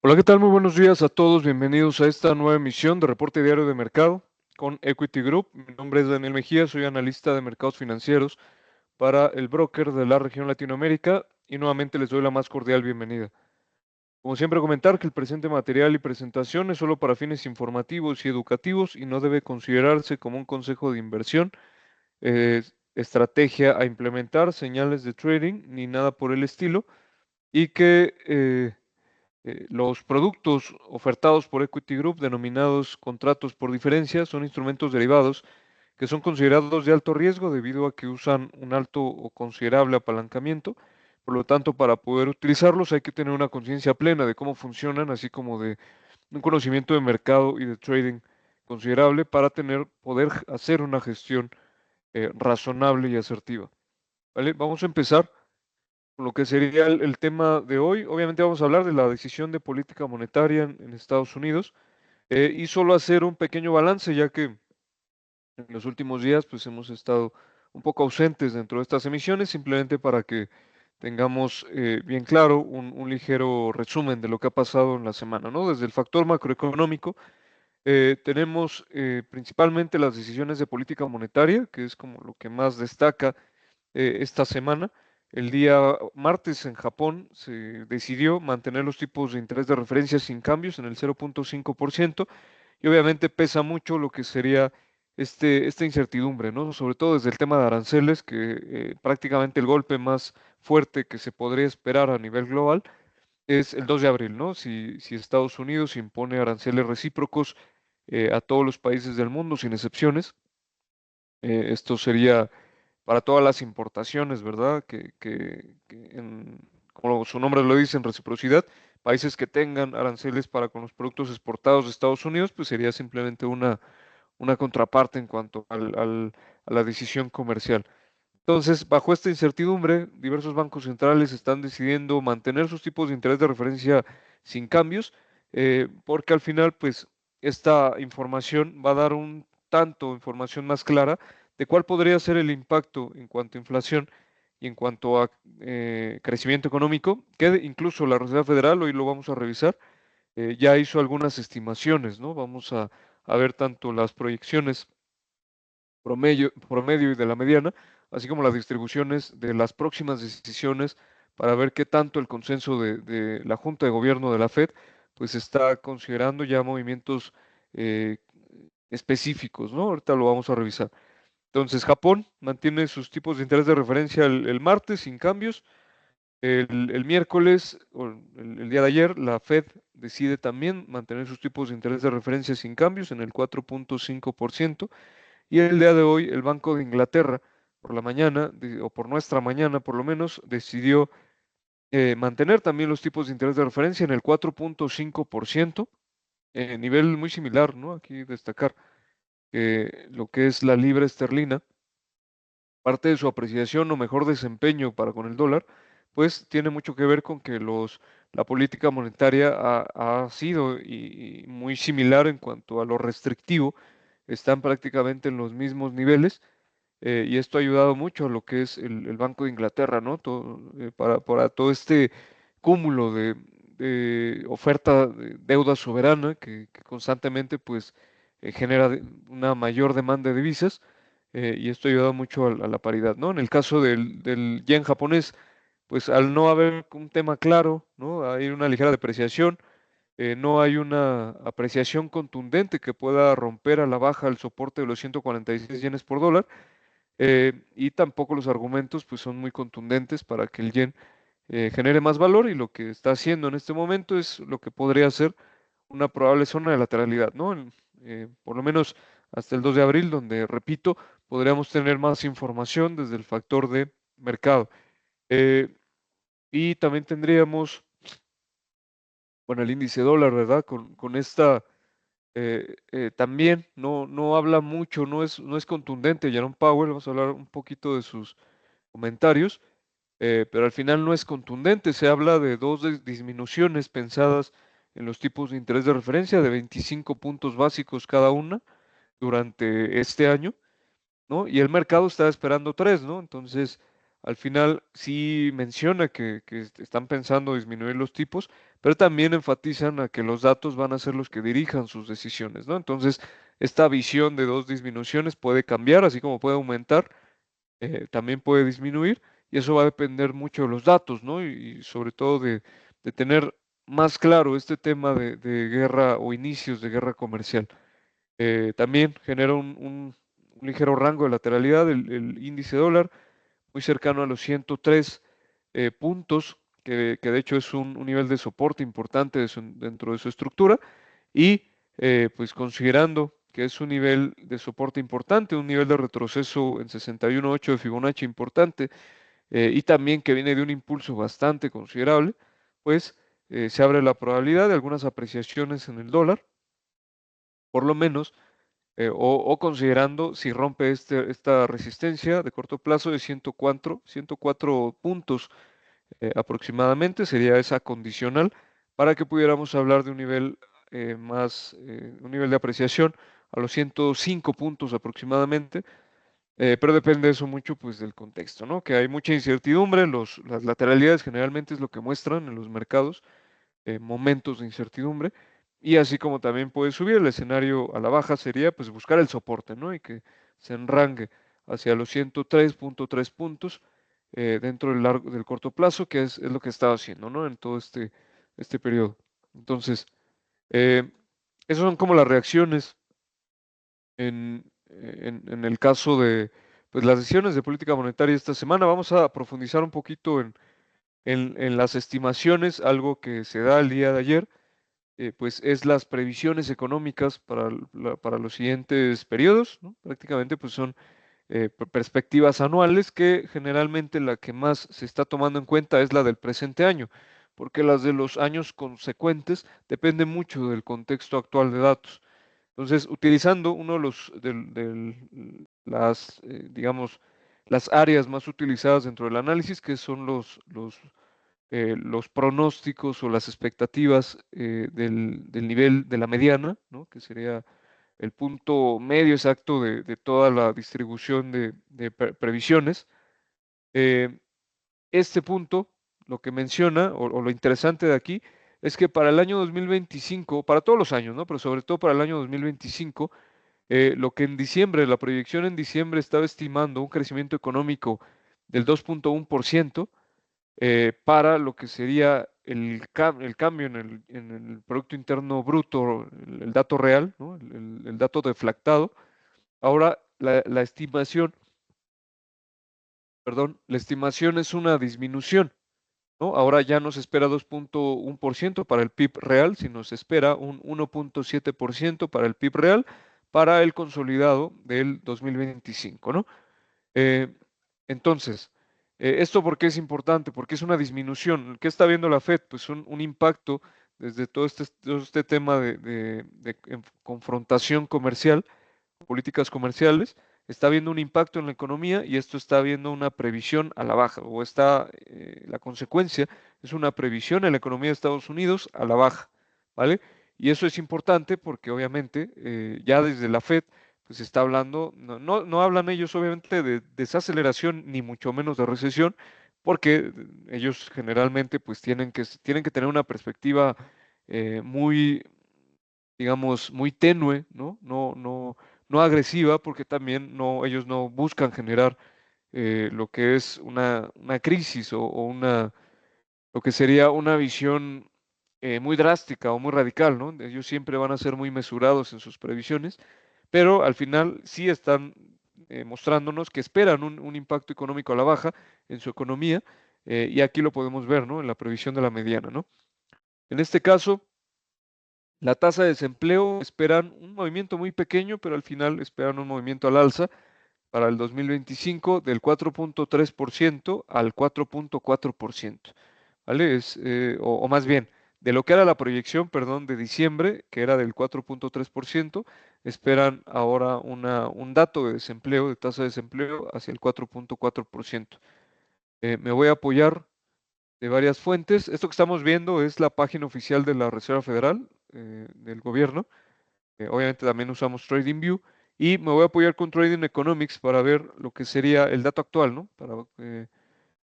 Hola, ¿qué tal? Muy buenos días a todos. Bienvenidos a esta nueva emisión de Reporte Diario de Mercado con Equity Group. Mi nombre es Daniel Mejía, soy analista de mercados financieros para el broker de la región Latinoamérica y nuevamente les doy la más cordial bienvenida. Como siempre, comentar que el presente material y presentación es solo para fines informativos y educativos y no debe considerarse como un consejo de inversión, eh, estrategia a implementar, señales de trading ni nada por el estilo y que los productos ofertados por Equity Group, denominados contratos por diferencia, son instrumentos derivados que son considerados de alto riesgo debido a que usan un alto o considerable apalancamiento. Por lo tanto, para poder utilizarlos hay que tener una conciencia plena de cómo funcionan, así como de un conocimiento de mercado y de trading considerable para poder hacer una gestión razonable y asertiva. ¿Vale? Vamos a empezar con lo que sería el tema de hoy. Obviamente vamos a hablar de la decisión de política monetaria en Estados Unidos y solo hacer un pequeño balance, ya que en los últimos días pues hemos estado un poco ausentes dentro de estas emisiones, simplemente para que tengamos bien claro un ligero resumen de lo que ha pasado en la semana, ¿no? Desde el factor macroeconómico, tenemos principalmente las decisiones de política monetaria, que es como lo que más destaca esta semana. El día martes en Japón se decidió mantener los tipos de interés de referencia sin cambios en el 0.5% y obviamente pesa mucho lo que sería esta incertidumbre, ¿no? Sobre todo desde el tema de aranceles, que prácticamente el golpe más fuerte que se podría esperar a nivel global es el 2 de abril, ¿no? Si Estados Unidos impone aranceles recíprocos a todos los países del mundo, sin excepciones, esto sería para todas las importaciones, ¿verdad? Como su nombre lo dice, en reciprocidad, países que tengan aranceles para con los productos exportados de Estados Unidos, pues sería simplemente una contraparte en cuanto a la decisión comercial. Entonces, bajo esta incertidumbre, diversos bancos centrales están decidiendo mantener sus tipos de interés de referencia sin cambios, porque al final, pues, esta información va a dar un tanto información más clara de cuál podría ser el impacto en cuanto a inflación y en cuanto a crecimiento económico, que incluso la Reserva Federal, hoy lo vamos a revisar, ya hizo algunas estimaciones, ¿no? Vamos a ver tanto las proyecciones promedio y de la mediana, así como las distribuciones de las próximas decisiones para ver qué tanto el consenso de la Junta de Gobierno de la Fed pues está considerando ya movimientos eh, específicos, ¿no? Ahorita lo vamos a revisar. Entonces, Japón mantiene sus tipos de interés de referencia el martes sin cambios. El miércoles, o el día de ayer, la Fed decide también mantener sus tipos de interés de referencia sin cambios en el 4.5%. Y el día de hoy, el Banco de Inglaterra, por la mañana, o por nuestra mañana por lo menos, decidió mantener también los tipos de interés de referencia en el 4.5%, nivel muy similar, ¿no? Aquí destacar que lo que es la libra esterlina, parte de su apreciación o mejor desempeño para con el dólar, pues tiene mucho que ver con que la política monetaria ha sido y muy similar en cuanto a lo restrictivo, están prácticamente en los mismos niveles y esto ha ayudado mucho a lo que es el Banco de Inglaterra, ¿no? Para todo este cúmulo de oferta de deuda soberana que constantemente pues genera una mayor demanda de divisas y esto ha ayudado mucho a la paridad, ¿no? En el caso del yen japonés, pues al no haber un tema claro, ¿no? Hay una ligera depreciación, no hay una apreciación contundente que pueda romper a la baja el soporte de los 146 yenes por dólar, y tampoco los argumentos pues son muy contundentes para que el yen genere más valor y lo que está haciendo en este momento es lo que podría ser una probable zona de lateralidad, ¿no? Por lo menos hasta el 2 de abril, donde, repito, podríamos tener más información desde el factor de mercado. Eh, y también tendríamos, bueno, el índice dólar, ¿verdad? Con esta también no habla mucho, no es contundente. Jerome Powell, vamos a hablar un poquito de sus comentarios, pero al final no es contundente. Se habla de dos disminuciones pensadas en los tipos de interés de referencia de 25 puntos básicos cada una durante este año, ¿no? Y el mercado está esperando tres, ¿no? Entonces, al final sí menciona que están pensando disminuir los tipos, pero también enfatizan a que los datos van a ser los que dirijan sus decisiones, ¿no? Entonces, esta visión de dos disminuciones puede cambiar, así como puede aumentar, también puede disminuir, y eso va a depender mucho de los datos, ¿no? Y sobre todo de tener más claro este tema de guerra o inicios de guerra comercial. También genera un ligero rango de lateralidad el índice dólar, muy cercano a los 103 puntos, que de hecho es un nivel de soporte importante dentro de su estructura, y pues considerando que es un nivel de soporte importante, un nivel de retroceso en 61.8 de Fibonacci importante, y también que viene de un impulso bastante considerable, pues se abre la probabilidad de algunas apreciaciones en el dólar, por lo menos o considerando si rompe esta resistencia de corto plazo de 104 puntos aproximadamente, sería esa condicional para que pudiéramos hablar de un nivel un nivel de apreciación a los 105 puntos aproximadamente, pero depende eso mucho pues del contexto, ¿no? Que hay mucha incertidumbre, las lateralidades generalmente es lo que muestran en los mercados, momentos de incertidumbre, y así como también puede subir el escenario a la baja sería pues buscar el soporte, ¿no? Y que se enrangue hacia los 103.3 puntos dentro del corto plazo, que es lo que estaba haciendo, ¿no? En todo este periodo. Entonces, eh, esas son como las reacciones en el caso de pues, las decisiones de política monetaria esta semana. Vamos a profundizar un poquito en las estimaciones, algo que se da el día de ayer, pues es las previsiones económicas para los siguientes periodos, ¿no? Prácticamente pues son perspectivas anuales, que generalmente la que más se está tomando en cuenta es la del presente año, porque las de los años consecuentes dependen mucho del contexto actual de datos. Entonces, utilizando uno de digamos, las áreas más utilizadas dentro del análisis, que son los pronósticos o las expectativas del nivel de la mediana, ¿no? Que sería el punto medio exacto de toda la distribución de previsiones. Eh, este punto, lo que menciona o lo interesante de aquí, es que para el año 2025, para todos los años, ¿no? Pero sobre todo para el año 2025, lo que en diciembre, la proyección en diciembre estaba estimando un crecimiento económico del 2.1%, para lo que sería el cambio en el Producto Interno Bruto, el dato real, ¿no? El dato deflactado. Ahora la estimación, perdón, la estimación es una disminución, ¿no? Ahora ya no se espera 2.1% para el PIB real, sino se espera un 1.7% para el PIB real para el consolidado del 2025, ¿no? Eh, entonces, ¿esto por qué es importante? Porque es una disminución. ¿Qué está viendo la Fed? Pues un impacto desde todo este tema de confrontación comercial, políticas comerciales, está viendo un impacto en la economía, y esto está viendo una previsión a la baja, o la consecuencia es una previsión en la economía de Estados Unidos a la baja, ¿vale? Y eso es importante porque obviamente ya desde la Fed pues está hablando, no hablan ellos obviamente de desaceleración ni mucho menos de recesión, porque ellos generalmente pues tienen que tener una perspectiva muy, digamos, muy tenue, ¿no? No agresiva, porque también ellos no buscan generar lo que es una crisis o lo que sería una visión muy drástica o muy radical, ¿no? Ellos siempre van a ser muy mesurados en sus previsiones, pero al final sí están mostrándonos que esperan un impacto económico a la baja en su economía, y aquí lo podemos ver, ¿no? En la previsión de la mediana, ¿no? En este caso, la tasa de desempleo esperan un movimiento muy pequeño, pero al final esperan un movimiento al alza para el 2025 del 4.3% al 4.4%, ¿vale? O más bien, de lo que era la proyección, perdón, de diciembre, que era del 4.3%, esperan ahora un dato de desempleo, de tasa de desempleo, hacia el 4.4%. Me voy a apoyar de varias fuentes. Esto que estamos viendo es la página oficial de la Reserva Federal, del gobierno. Obviamente también usamos TradingView y me voy a apoyar con Trading Economics para ver lo que sería el dato actual, ¿no? Para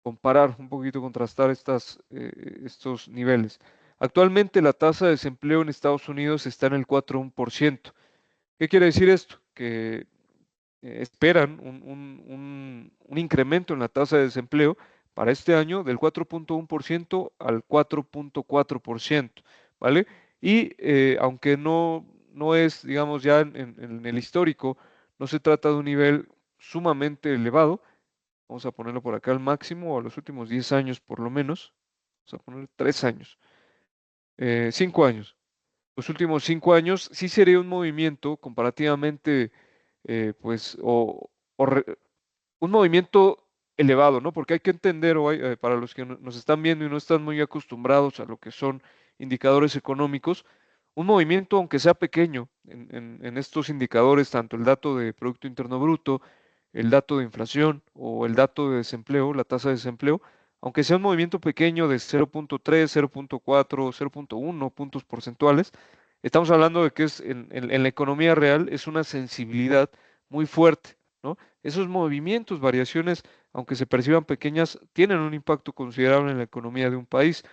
comparar un poquito, contrastar estos niveles. Actualmente la tasa de desempleo en Estados Unidos está en el 4,1%. ¿Qué quiere decir esto? Que esperan un incremento en la tasa de desempleo para este año del 4,1% al 4,4%, ¿vale? Y aunque no es, digamos, ya en el histórico, no se trata de un nivel sumamente elevado. Vamos a ponerlo por acá al máximo, o a los últimos 10 años por lo menos. Vamos a poner 3 años, 5 años. Los últimos 5 años sí sería un movimiento comparativamente, pues, un movimiento elevado, ¿no? Porque hay que entender, para los que nos están viendo y no están muy acostumbrados a lo que son indicadores económicos, un movimiento, aunque sea pequeño, en estos indicadores, tanto el dato de Producto Interno Bruto, el dato de inflación o el dato de desempleo, la tasa de desempleo, aunque sea un movimiento pequeño de 0,3, 0,4, 0,1 puntos porcentuales, estamos hablando de que es en la economía real es una sensibilidad muy fuerte, ¿no? Esos movimientos, variaciones, aunque se perciban pequeñas, tienen un impacto considerable en la economía de un país.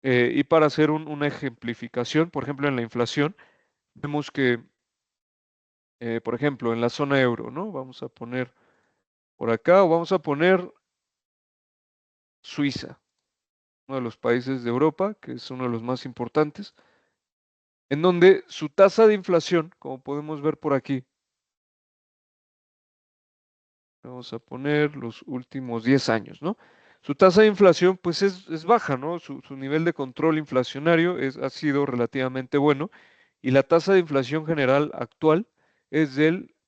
Y para hacer una ejemplificación, por ejemplo, en la inflación, vemos que, por ejemplo, en la zona euro, ¿no? Vamos a poner por acá o vamos a poner Suiza, uno de los países de Europa, que es uno de los más importantes, en donde su tasa de inflación, como podemos ver por aquí, vamos a poner los últimos 10 años, ¿no? Su tasa de inflación, pues es baja, ¿no? Su nivel de control inflacionario ha sido relativamente bueno y la tasa de inflación general actual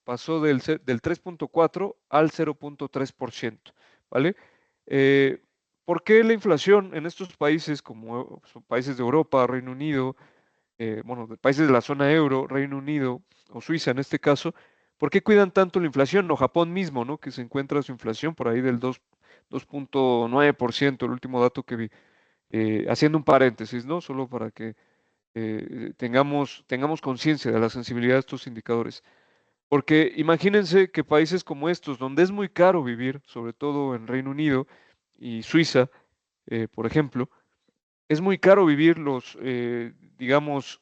pasó del 3,4 al 0,3%, ¿vale? Eh, ¿Por qué la inflación en estos países como son países de Europa, Reino Unido, bueno, de países de la zona euro, Reino Unido o Suiza en este caso, ¿por qué cuidan tanto la inflación? O Japón mismo, ¿no? Que se encuentra su inflación por ahí del 2,9%, el último dato que vi. Haciendo un paréntesis, ¿no? Solo para que tengamos conciencia de la sensibilidad de estos indicadores. Porque imagínense que países como estos, donde es muy caro vivir, sobre todo en Reino Unido y Suiza, por ejemplo, es muy caro vivir digamos,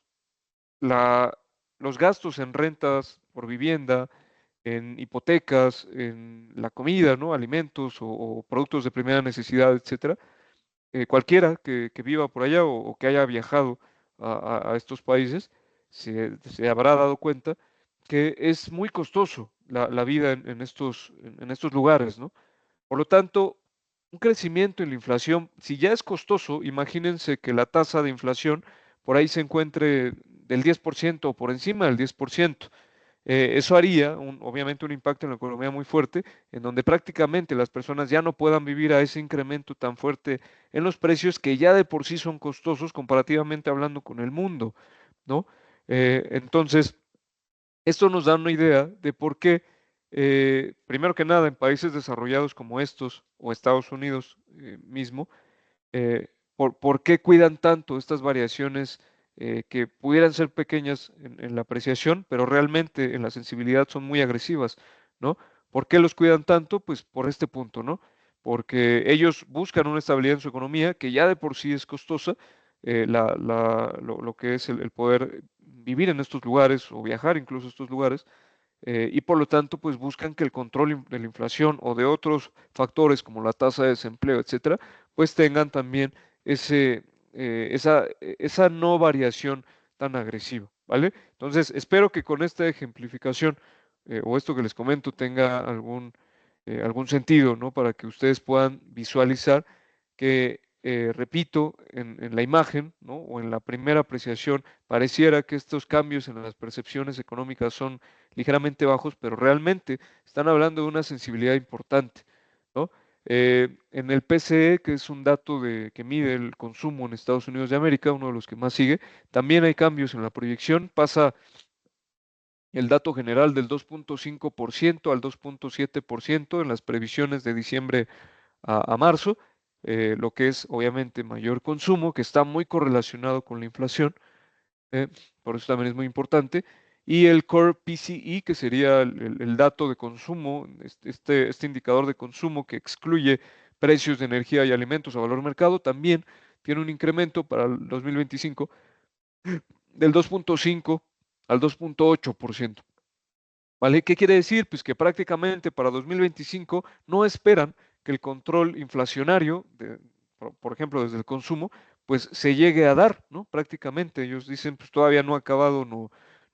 la, los gastos en rentas por vivienda, en hipotecas, en la comida, ¿no? Alimentos o productos de primera necesidad, etcétera. Cualquiera que viva por allá o que haya viajado a estos países se habrá dado cuenta que es muy costoso la vida en estos lugares, ¿no? Por lo tanto, un crecimiento en la inflación, si ya es costoso, imagínense que la tasa de inflación por ahí se encuentre del 10% o por encima del 10%. Eso haría, obviamente, un impacto en la economía muy fuerte, en donde prácticamente las personas ya no puedan vivir a ese incremento tan fuerte en los precios que ya de por sí son costosos comparativamente hablando con el mundo, ¿no? Entonces, esto nos da una idea de por qué, primero que nada, en países desarrollados como estos o Estados Unidos mismo, por qué cuidan tanto estas variaciones que pudieran ser pequeñas en la apreciación, pero realmente en la sensibilidad son muy agresivas, ¿no? ¿Por qué los cuidan tanto? Pues por este punto, ¿no? Porque ellos buscan una estabilidad en su economía que ya de por sí es costosa, lo que es el poder vivir en estos lugares o viajar incluso a estos lugares, y por lo tanto, pues buscan que el control de la inflación o de otros factores como la tasa de desempleo, etcétera, pues tengan también esa no variación tan agresiva, ¿vale? Entonces, espero que con esta ejemplificación o esto que les comento tenga algún sentido, ¿no? Para que ustedes puedan visualizar que, repito, en la imagen, ¿no? O en la primera apreciación, pareciera que estos cambios en las percepciones económicas son ligeramente bajos, pero realmente están hablando de una sensibilidad importante, ¿no? En el PCE, que es un dato que mide el consumo en Estados Unidos de América, uno de los que más sigue, también hay cambios en la proyección, pasa el dato general del 2,5% al 2,7% en las previsiones de diciembre a marzo, lo que es obviamente mayor consumo, que está muy correlacionado con la inflación, eh, por eso también es muy importante, y el Core PCE, que sería el dato de consumo, este indicador de consumo que excluye precios de energía y alimentos a valor mercado, también tiene un incremento para el 2025 del 2.5 al 2.8%. ¿Vale? ¿Qué quiere decir? Pues que prácticamente para 2025 no esperan que el control inflacionario, por ejemplo, desde el consumo, pues se llegue a dar, ¿no? Prácticamente ellos dicen, pues todavía no ha acabado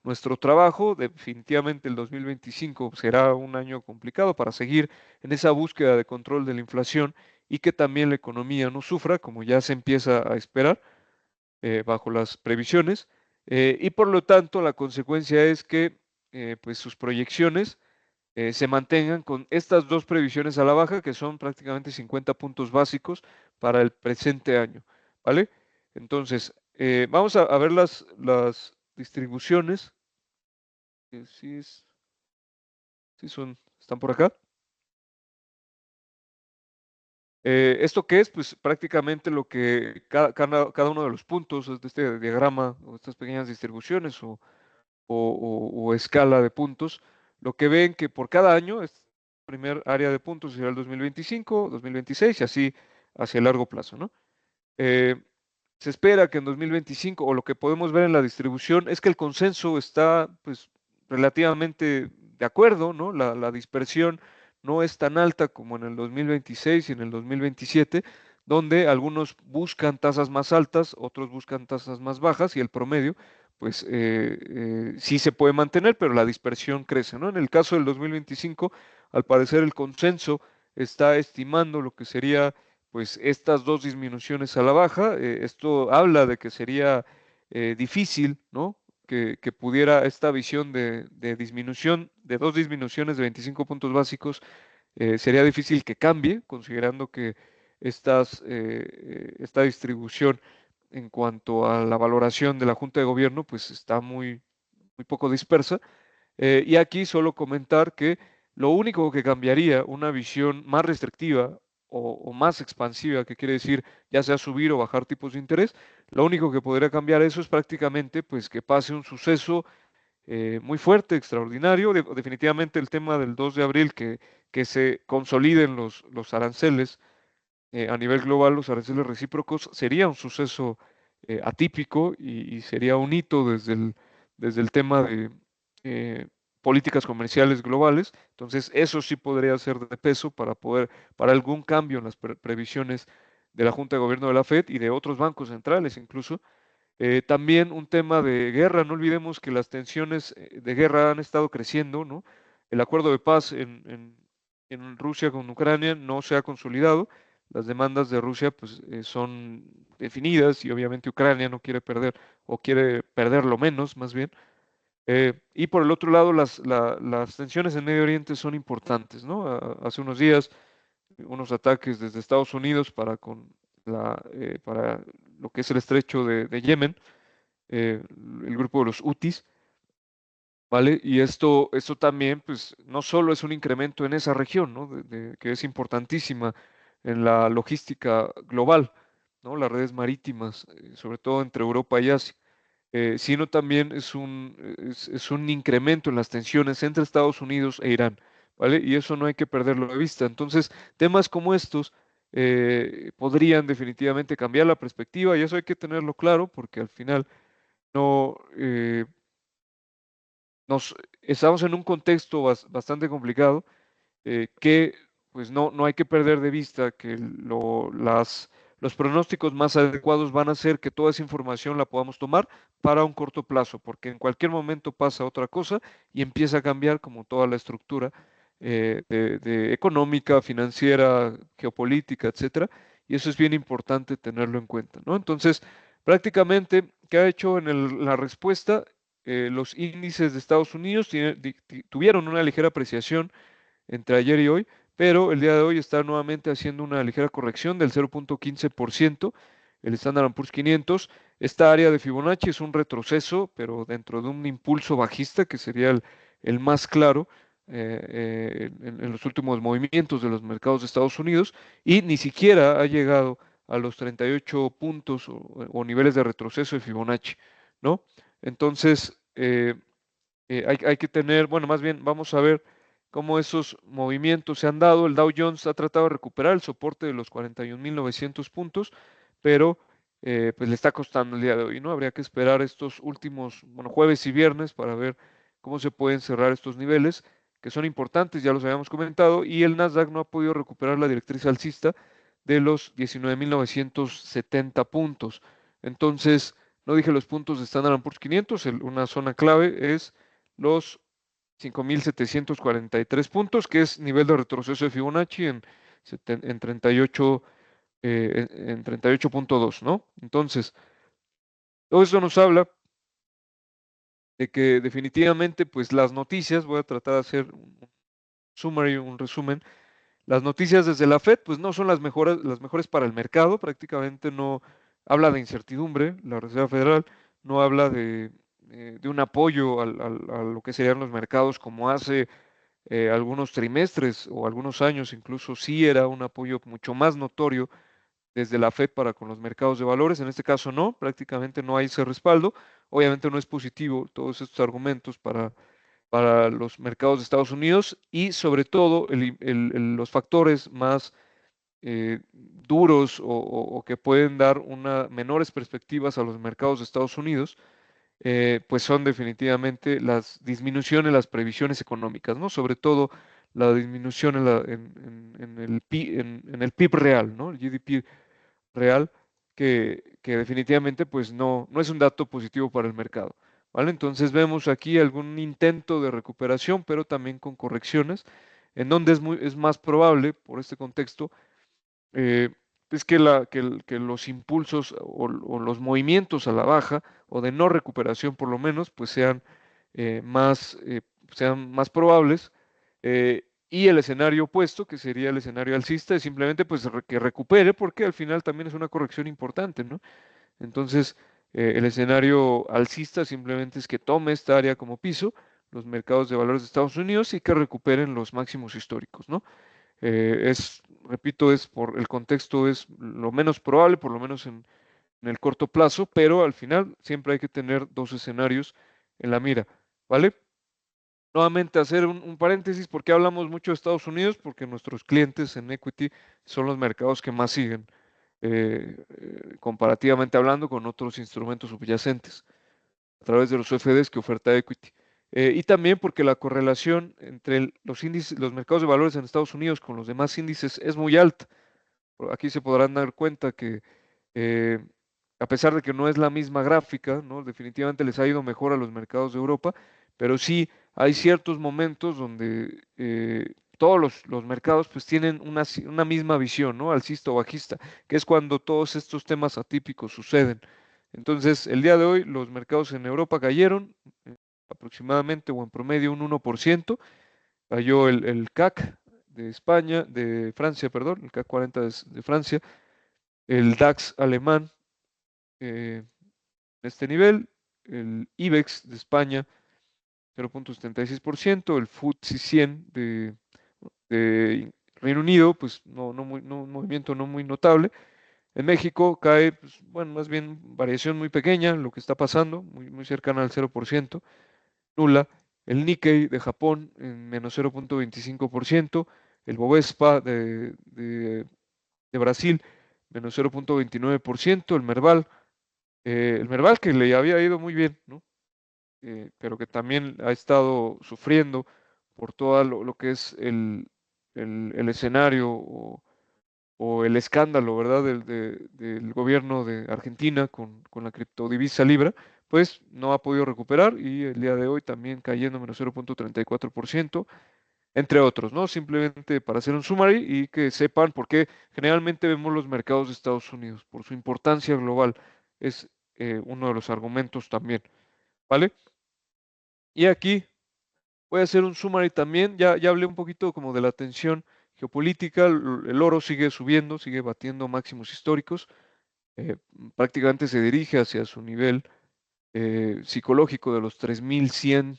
nuestro trabajo, definitivamente el 2025 será un año complicado para seguir en esa búsqueda de control de la inflación y que también la economía no sufra, como ya se empieza a esperar bajo las previsiones, y por lo tanto la consecuencia es que pues sus proyecciones se mantengan con estas dos previsiones a la baja, que son prácticamente 50 puntos básicos para el presente año, ¿vale? Entonces, vamos a ver las distribuciones, que sí son, están por acá. ¿Esto qué es? Pues prácticamente lo que cada uno de los puntos de este diagrama o estas pequeñas distribuciones o escala de puntos, lo que ven que por cada año, este primer área de puntos será el 2025, 2026 y así hacia el largo plazo, ¿no? Eh, Se espera que en 2025, o lo que podemos ver en la distribución, es que el consenso está pues relativamente de acuerdo, ¿no? La dispersión no es tan alta como en el 2026 y en el 2027, donde algunos buscan tasas más altas, otros buscan tasas más bajas y el promedio, pues sí se puede mantener, pero la dispersión crece, ¿no? En el caso del 2025, al parecer el consenso está estimando lo que sería pues estas dos disminuciones a la baja. Esto habla de que sería difícil, ¿no? Que pudiera esta visión de disminución, de dos disminuciones de 25 puntos básicos, sería difícil que cambie, considerando que esta distribución en cuanto a la valoración de la Junta de Gobierno, pues está muy poco dispersa. Y aquí solo comentar que lo único que cambiaría una visión más restrictiva o más expansiva, que quiere decir ya sea subir o bajar tipos de interés, lo único que podría cambiar eso es prácticamente pues que pase un suceso muy fuerte, extraordinario, definitivamente el tema del 2 de abril, que se consoliden los aranceles a nivel global, los aranceles recíprocos, sería un suceso atípico y sería un hito desde el tema de eh, políticas comerciales globales. Entonces, eso sí podría ser de peso para algún cambio en las previsiones de la Junta de Gobierno de la Fed y de otros bancos centrales incluso. También un tema de guerra, no olvidemos que las tensiones de guerra han estado creciendo, ¿no? El acuerdo de paz en Rusia con Ucrania no se ha consolidado, las demandas de Rusia pues son definidas y obviamente Ucrania no quiere perder o quiere perder lo menos más bien. Y por el otro lado, las tensiones en Medio Oriente son importantes, ¿no? Hace unos días unos ataques desde Estados Unidos para lo que es el estrecho de Yemen, eh, el grupo de los Hutis, ¿vale? Y esto también, pues, no solo es un incremento en esa región, ¿no? Que es importantísima en la logística global, ¿no? Las redes marítimas, sobre todo entre Europa y Asia, sino también es un incremento en las tensiones entre Estados Unidos e Irán, ¿vale? Y eso no hay que perderlo de vista. Entonces, temas como estos podrían definitivamente cambiar la perspectiva y eso hay que tenerlo claro porque al final no estamos en un contexto bastante complicado que pues no hay que perder de vista que los pronósticos más adecuados van a ser que toda esa información la podamos tomar para un corto plazo, porque en cualquier momento pasa otra cosa y empieza a cambiar como toda la estructura de económica, financiera, geopolítica, etcétera, y eso es bien importante tenerlo en cuenta, ¿no? Entonces, prácticamente, ¿qué ha hecho en la respuesta? Los índices de Estados Unidos tuvieron una ligera apreciación entre ayer y hoy, pero el día de hoy está nuevamente haciendo una ligera corrección del 0.15%, el Standard Poor's 500. Esta área de Fibonacci es un retroceso, pero dentro de un impulso bajista, que sería el más claro. en los últimos movimientos de los mercados de Estados Unidos y ni siquiera ha llegado a los 38 puntos o niveles de retroceso de Fibonacci, ¿no? Entonces, hay que tener, bueno, más bien vamos a ver cómo esos movimientos se han dado. El Dow Jones ha tratado de recuperar el soporte de los 41.900 puntos, pero pues le está costando el día de hoy, ¿no? Habría que esperar estos últimos, bueno, jueves y viernes para ver cómo se pueden cerrar estos niveles, que son importantes, ya los habíamos comentado, y el Nasdaq no ha podido recuperar la directriz alcista de los 19.970 puntos. Entonces, no dije los puntos de Standard Poor's 500, una zona clave es los 5.743 puntos, que es nivel de retroceso de Fibonacci en 38, en 38.2, ¿no? Entonces, todo eso nos habla de que definitivamente, pues las noticias, voy a tratar de hacer un summary, un resumen. Las noticias desde la Fed, pues no son las mejores para el mercado, prácticamente no habla de incertidumbre, la Reserva Federal no habla de un apoyo a lo que serían los mercados como hace algunos trimestres o algunos años, incluso sí era un apoyo mucho más notorio desde la Fed para con los mercados de valores. En este caso no, prácticamente no hay ese respaldo. Obviamente no es positivo todos estos argumentos para los mercados de Estados Unidos y sobre todo los factores más duros o que pueden dar menores perspectivas a los mercados de Estados Unidos, pues son definitivamente las disminuciones en las previsiones económicas, ¿no? Sobre todo la disminución en el PIB real, ¿no? El GDP real, que definitivamente pues no es un dato positivo para el mercado, ¿vale? Entonces vemos aquí algún intento de recuperación, pero también con correcciones, en donde es más probable, por este contexto, eh, es que los impulsos o los movimientos a la baja o de no recuperación por lo menos, pues sean más probables. Y el escenario opuesto, que sería el escenario alcista, es simplemente pues que recupere, porque al final también es una corrección importante, ¿no? Entonces, el escenario alcista simplemente es que tome esta área como piso, los mercados de valores de Estados Unidos, y que recuperen los máximos históricos, ¿no? Repito, el contexto es lo menos probable, por lo menos en el corto plazo, pero al final siempre hay que tener dos escenarios en la mira, ¿vale? Nuevamente hacer un paréntesis, porque hablamos mucho de Estados Unidos, porque nuestros clientes en equity son los mercados que más siguen, comparativamente hablando con otros instrumentos subyacentes a través de los CFDs que oferta equity. Y también porque la correlación entre los índices, los mercados de valores en Estados Unidos con los demás índices es muy alta. Aquí se podrán dar cuenta que eh, a pesar de que no es la misma gráfica, ¿no? Definitivamente les ha ido mejor a los mercados de Europa, pero sí hay ciertos momentos donde todos los mercados pues tienen una misma visión, ¿no? Alcista o bajista, que es cuando todos estos temas atípicos suceden. Entonces, el día de hoy los mercados en Europa cayeron aproximadamente o en promedio un 1%. Cayó el CAC de España, de Francia, perdón, el CAC 40 de Francia, el DAX alemán en este nivel, el IBEX de España 0.76%, el FTSE 100 de Reino Unido, pues un movimiento no muy notable. En México cae, pues, bueno, más bien variación muy pequeña, lo que está pasando, muy cercana al 0%, nula. El Nikkei de Japón en menos 0.25%, el Bovespa de Brasil menos 0.29%, el Merval que le había ido muy bien, ¿no? Pero que también ha estado sufriendo por todo lo que es el escenario o el escándalo, ¿verdad? Del gobierno de Argentina con la criptodivisa Libra, pues no ha podido recuperar y el día de hoy también cayendo menos 0.34%, entre otros, ¿no? Simplemente para hacer un summary y que sepan por qué generalmente vemos los mercados de Estados Unidos, por su importancia global, es uno de los argumentos también, ¿vale? Y aquí voy a hacer un summary también. Ya hablé un poquito como de la tensión geopolítica. El oro sigue subiendo, sigue batiendo máximos históricos. eh, Prácticamente se dirige hacia su nivel psicológico de los 3.100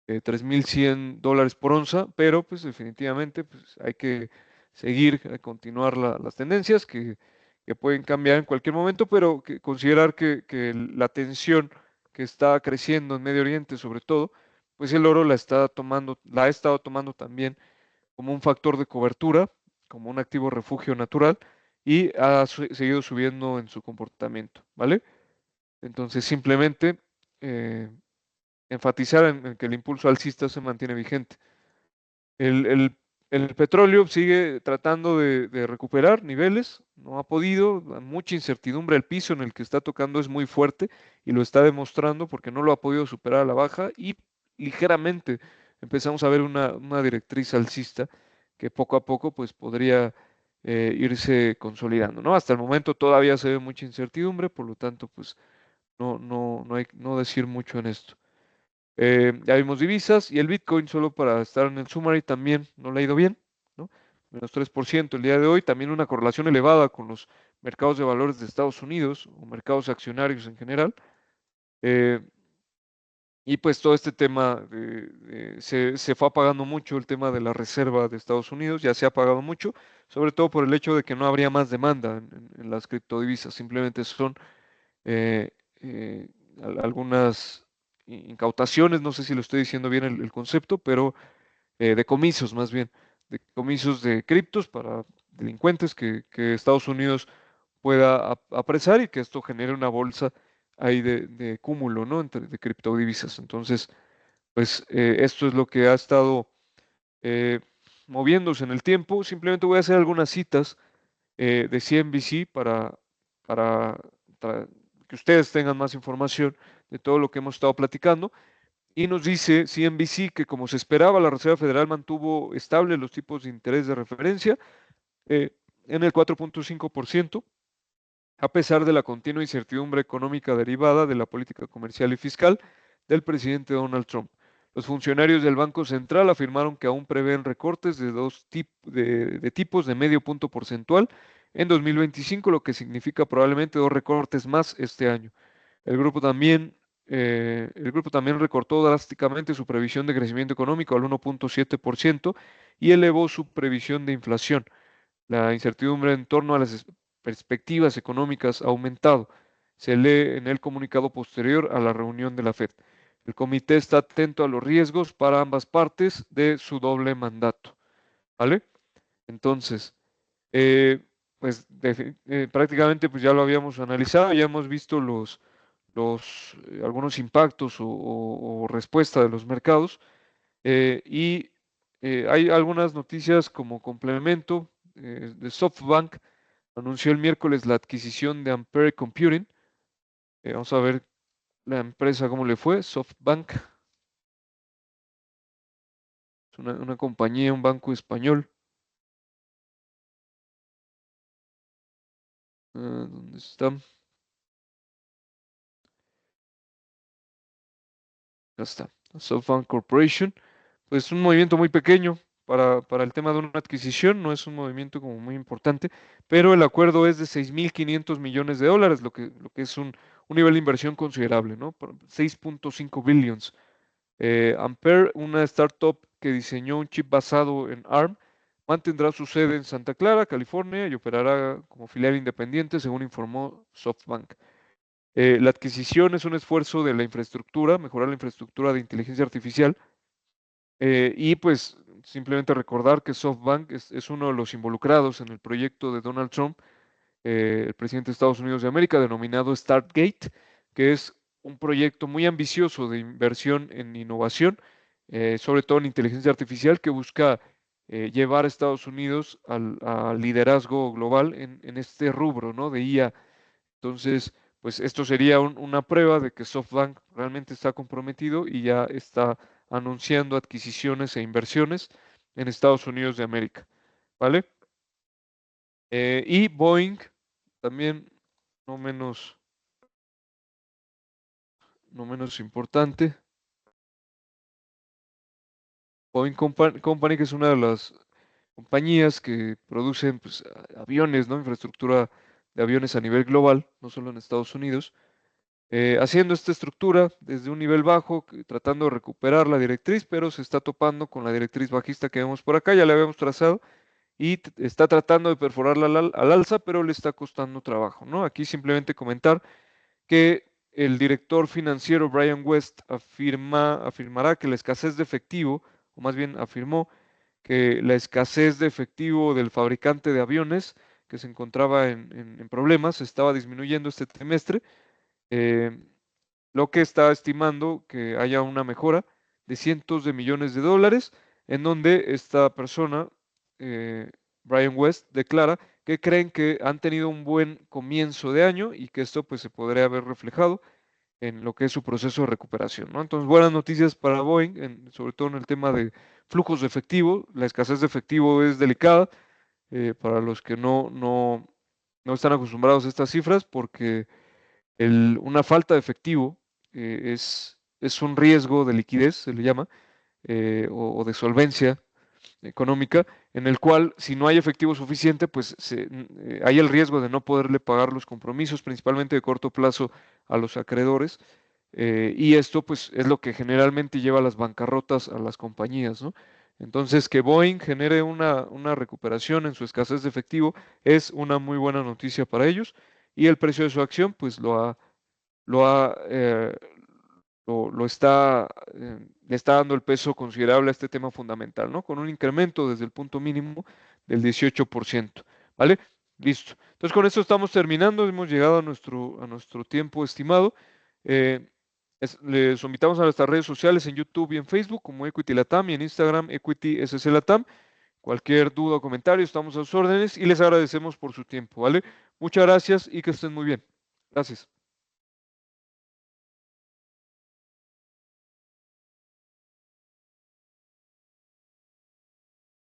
$3,100 por onza, pero pues definitivamente pues, hay que seguir, continuar las tendencias que pueden cambiar en cualquier momento, pero que considerar que la tensión que está creciendo en Medio Oriente, sobre todo, pues el oro la ha estado tomando también como un factor de cobertura, como un activo refugio natural y ha seguido subiendo en su comportamiento, ¿vale? Entonces simplemente eh, enfatizar en que el impulso alcista se mantiene vigente. El, el- el petróleo sigue tratando de recuperar niveles, no ha podido, hay mucha incertidumbre, el piso en el que está tocando es muy fuerte y lo está demostrando porque no lo ha podido superar a la baja y ligeramente empezamos a ver una directriz alcista que poco a poco pues podría irse consolidando, ¿no? Hasta el momento todavía se ve mucha incertidumbre, por lo tanto pues no hay no decir mucho en esto. Ya vimos divisas y el Bitcoin, solo para estar en el summary, también no le ha ido bien, ¿no? -3% el día de hoy, también una correlación elevada con los mercados de valores de Estados Unidos o mercados accionarios en general. Eh, y pues todo este tema se fue apagando mucho el tema de la reserva de Estados Unidos, ya se ha apagado mucho, sobre todo por el hecho de que no habría más demanda en las criptodivisas, simplemente son eh, eh, algunas incautaciones, no sé si lo estoy diciendo bien el concepto, pero decomisos más bien, decomisos de criptos para delincuentes que Estados Unidos pueda apresar y que esto genere una bolsa ahí de cúmulo, ¿no? De criptodivisas. Entonces, pues esto es lo que ha estado eh, moviéndose en el tiempo. Simplemente voy a hacer algunas citas de CNBC para que ustedes tengan más información de todo lo que hemos estado platicando. Y nos dice CNBC que como se esperaba, la Reserva Federal mantuvo estable los tipos de interés de referencia eh, en el 4,5%, a pesar de la continua incertidumbre económica derivada de la política comercial y fiscal del presidente Donald Trump. Los funcionarios del Banco Central afirmaron que aún prevén recortes de tipos de medio punto porcentual en 2025, lo que significa probablemente dos recortes más este año. El grupo también recortó drásticamente su previsión de crecimiento económico al 1,7% y elevó su previsión de inflación. La incertidumbre en torno a las perspectivas económicas ha aumentado. Se lee en el comunicado posterior a la reunión de la Fed. El comité está atento a los riesgos para ambas partes de su doble mandato. ¿Vale? Entonces, eh, pues prácticamente pues ya lo habíamos analizado, ya hemos visto algunos impactos o respuesta de los mercados y hay algunas noticias como complemento de SoftBank. Anunció el miércoles la adquisición de Ampere Computing. Vamos a ver la empresa cómo le fue. SoftBank es una compañía, un banco español. ¿Dónde está? Ya está. SoftBank Corporation. Pues un movimiento muy pequeño para el tema de una adquisición, no es un movimiento como muy importante, pero el acuerdo es de 6.500 millones de dólares, lo que es un nivel de inversión considerable, ¿no? 6,5 billions. Ampere, una startup que diseñó un chip basado en ARM, mantendrá su sede en Santa Clara, California, y operará como filial independiente, según informó SoftBank. La adquisición es un esfuerzo de la infraestructura, mejorar la infraestructura de inteligencia artificial, y pues simplemente recordar que SoftBank es uno de los involucrados en el proyecto de Donald Trump, el presidente de Estados Unidos de América, denominado StartGate, que es un proyecto muy ambicioso de inversión en innovación, sobre todo en inteligencia artificial, que busca llevar a Estados Unidos al liderazgo global en este rubro, ¿no? De IA. Entonces, pues esto sería una prueba de que SoftBank realmente está comprometido y ya está anunciando adquisiciones e inversiones en Estados Unidos de América, ¿vale? Y Boeing, también no menos, no menos importante. Boeing Company, que es una de las compañías que producen pues, aviones, ¿no? Infraestructura de aviones a nivel global, no solo en Estados Unidos. haciendo esta estructura desde un nivel bajo, tratando de recuperar la directriz, pero se está topando con la directriz bajista que vemos por acá, ya la habíamos trazado, y está tratando de perforarla al alza, pero le está costando trabajo, ¿no? Aquí simplemente comentar que el director financiero Brian West afirmará que la escasez de efectivo, o más bien afirmó que la escasez de efectivo del fabricante de aviones que se encontraba en problemas estaba disminuyendo este trimestre, eh, lo que está estimando que haya una mejora de cientos de millones de dólares, en donde esta persona, eh, Brian West, declara que creen que han tenido un buen comienzo de año y que esto pues se podría haber reflejado en lo que es su proceso de recuperación, ¿no? Entonces, buenas noticias para Boeing, sobre todo en el tema de flujos de efectivo. La escasez de efectivo es delicada para los que no están acostumbrados a estas cifras, porque una falta de efectivo es un riesgo de liquidez, se le llama, o de solvencia económica, en el cual si no hay efectivo suficiente, pues hay el riesgo de no poderle pagar los compromisos, principalmente de corto plazo, a los acreedores, y esto pues es lo que generalmente lleva a las bancarrotas a las compañías, ¿no? Entonces, que Boeing genere una recuperación en su escasez de efectivo es una muy buena noticia para ellos, y el precio de su acción pues lo ha, lo está, le está dando el peso considerable a este tema fundamental, ¿no? Con un incremento desde el punto mínimo del 18%, ¿vale? Listo. Entonces con esto estamos terminando, hemos llegado a nuestro tiempo estimado. Eh, les invitamos a nuestras redes sociales en YouTube y en Facebook como Equity Latam y en Instagram Equity SC Latam. Cualquier duda o comentario, estamos a sus órdenes y les agradecemos por su tiempo, ¿vale? Muchas gracias y que estén muy bien. Gracias.